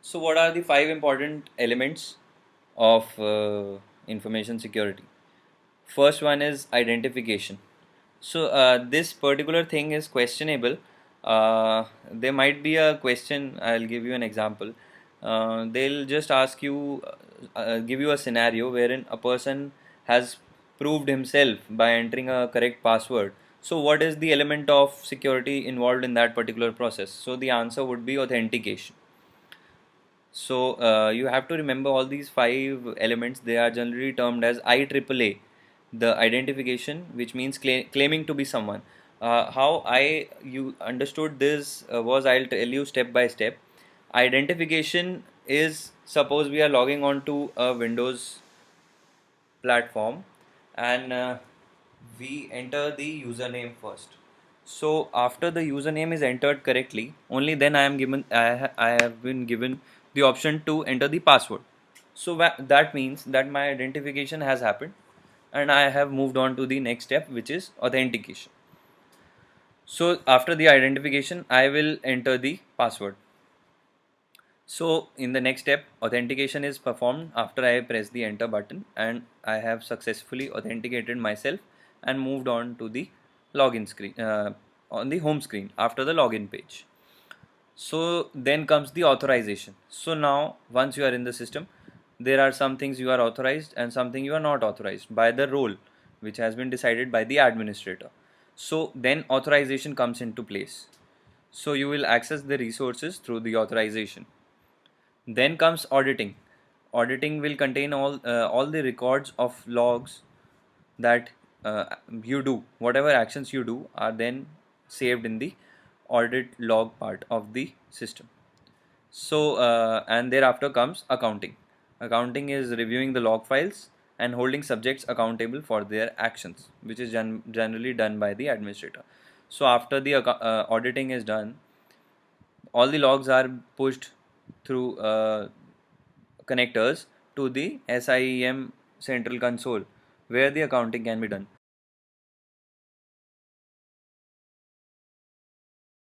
So what are the five important elements of information security? First one is identification. So this particular thing is questionable. There might be a question. I'll give you an example. They'll just ask you, give you a scenario wherein a person has proved himself by entering a correct password. So what is the element of security involved in that particular process? So the answer would be authentication. So you have to remember all these five elements. They are generally termed as IAAA, the identification, which means claiming to be someone. How you understood this was, I'll tell you step by step. Identification is, suppose we are logging on to a Windows platform, and we enter the username first. So after the username is entered correctly, only then I have been given the option to enter the password. So that means that my identification has happened, and I have moved on to the next step, which is authentication. So after the identification, I will enter the password. So in the next step, authentication is performed after I press the enter button, and I have successfully authenticated myself and moved on to the login screen, on the home screen after the login page. So then comes the authorization. So now once you are in the system, there are some things you are authorized and something you are not authorized by the role which has been decided by the administrator. So then authorization comes into place. So you will access the resources through the authorization. Then comes auditing. Auditing will contain all the records of logs that you do. Whatever actions you do are then saved in the audit log part of the system. So and thereafter comes accounting. Accounting is reviewing the log files and holding subjects accountable for their actions, which is generally done by the administrator. So after the auditing is done, all the logs are pushed through connectors to the SIEM central console, where the accounting can be done.